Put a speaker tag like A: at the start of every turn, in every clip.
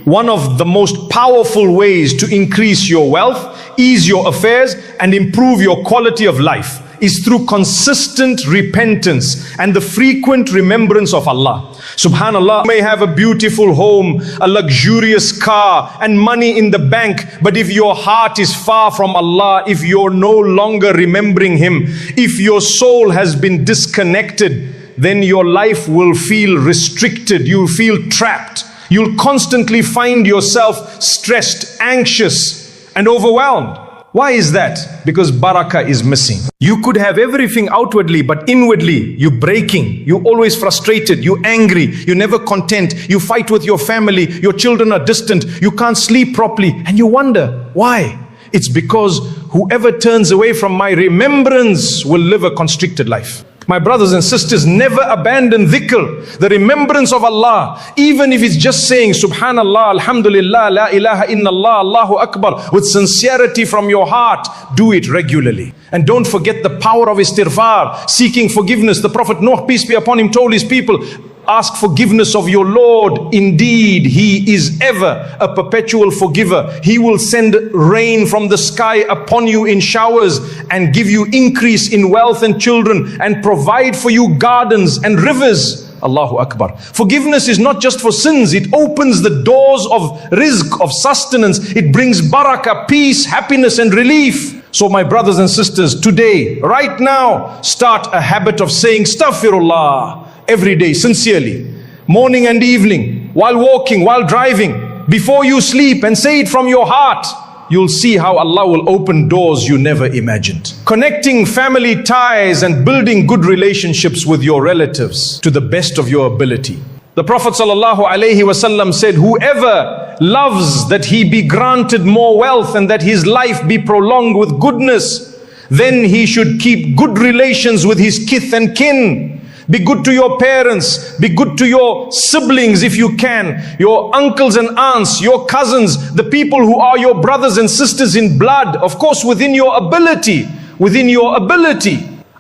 A: One of the most powerful ways to increase your wealth, ease your affairs, and improve your quality of life is through consistent repentance and the frequent remembrance of Allah. Subhanallah, you may have a beautiful home, a luxurious car, and money in the bank, but if your heart is far from Allah, if you're no longer remembering Him, if your soul has been disconnected, then your life will feel restricted, you'll feel trapped. You'll constantly find yourself stressed, anxious, and overwhelmed. Why is that? Because barakah is missing. You could have everything outwardly, but inwardly, you're breaking. You're always frustrated. You're angry. You're never content. You fight with your family. Your children are distant. You can't sleep properly. And you wonder, why? It's because whoever turns away from my remembrance will live a constricted life. My brothers and sisters, never abandon dhikr, the remembrance of Allah, even if it's just saying Subhanallah, Alhamdulillah, La ilaha illallah, Allahu Akbar, with sincerity from your heart. Do it regularly. And don't forget the power of istighfar, seeking forgiveness. The Prophet Noah, peace be upon him, told his people, ask forgiveness of your Lord. Indeed, He is ever a perpetual forgiver. He will send rain from the sky upon you in showers and give you increase in wealth and children and provide for you gardens and rivers. Allahu Akbar. Forgiveness is not just for sins. It opens the doors of rizq, of sustenance. It brings barakah, peace, happiness and relief. So my brothers and sisters, today, right now, start a habit of saying Astaghfirullah every day, sincerely, morning and evening, while walking, while driving, before you sleep, and say it from your heart. You'll see how Allah will open doors you never imagined. Connecting family ties and building good relationships with your relatives to the best of your ability. The Prophet ﷺ said, whoever loves that he be granted more wealth and that his life be prolonged with goodness, then he should keep good relations with his kith and kin. Be good to your parents, be good to your siblings if you can, your uncles and aunts, your cousins, the people who are your brothers and sisters in blood, of course within your ability,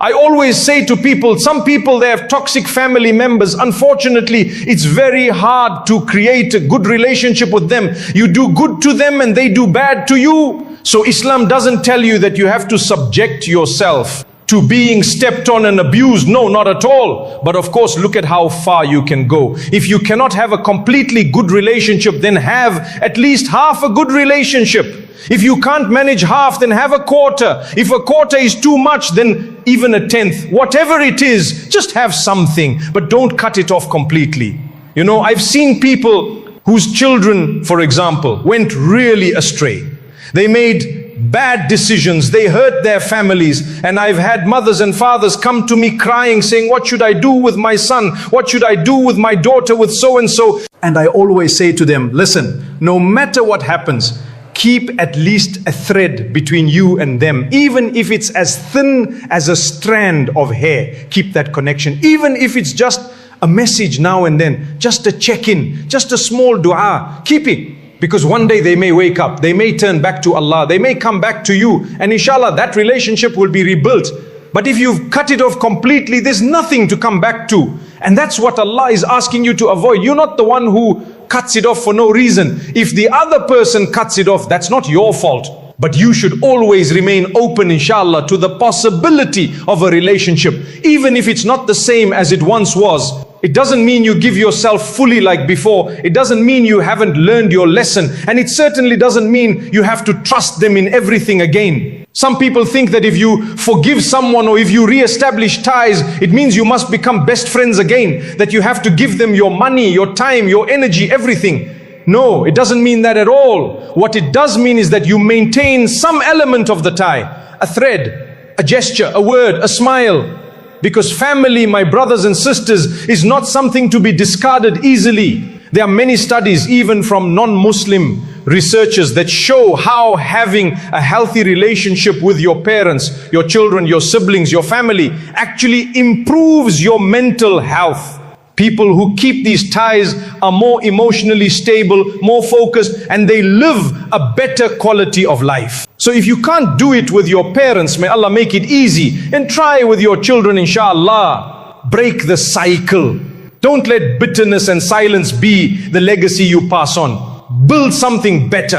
A: I always say to people, some people, they have toxic family members. Unfortunately, it's very hard to create a good relationship with them. You do good to them and they do bad to you. So Islam doesn't tell you that you have to subject yourself to being stepped on and abused. No, not at all. But of course, look at how far you can go. If you cannot have a completely good relationship, then have at least half a good relationship. If you can't manage half, then have a quarter. If a quarter is too much, then even a tenth. Whatever it is, just have something, but don't cut it off completely. You know, I've seen people whose children, for example, went really astray. They made bad decisions, they hurt their families, and I've had mothers and fathers come to me crying, saying, what should I do with my son? What should I do with my daughter, with so and so? And I always say to them, listen, no matter what happens, keep at least a thread between you and them. Even if it's as thin as a strand of hair, keep that connection. Even if it's just a message now and then, just a check-in, just a small dua, keep it. Because one day they may wake up, they may turn back to Allah, they may come back to you, and inshallah that relationship will be rebuilt. But if you've cut it off completely, there's nothing to come back to. And that's what Allah is asking you to avoid. You're not the one who cuts it off for no reason. If the other person cuts it off, that's not your fault. But you should always remain open, inshallah, to the possibility of a relationship, even if it's not the same as it once was. It doesn't mean you give yourself fully like before. It doesn't mean you haven't learned your lesson. And it certainly doesn't mean you have to trust them in everything again. Some people think that if you forgive someone or if you re-establish ties, it means you must become best friends again. That you have to give them your money, your time, your energy, everything. No, it doesn't mean that at all. What it does mean is that you maintain some element of the tie. A thread, a gesture, a word, a smile. Because family, my brothers and sisters, is not something to be discarded easily. There are many studies, even from non-Muslim researchers, that show how having a healthy relationship with your parents, your children, your siblings, your family, actually improves your mental health. People who keep these ties are more emotionally stable, more focused, and they live a better quality of life. So if you can't do it with your parents, may Allah make it easy, and try with your children, inshallah. Break the cycle. Don't let bitterness and silence be the legacy you pass on. build something better.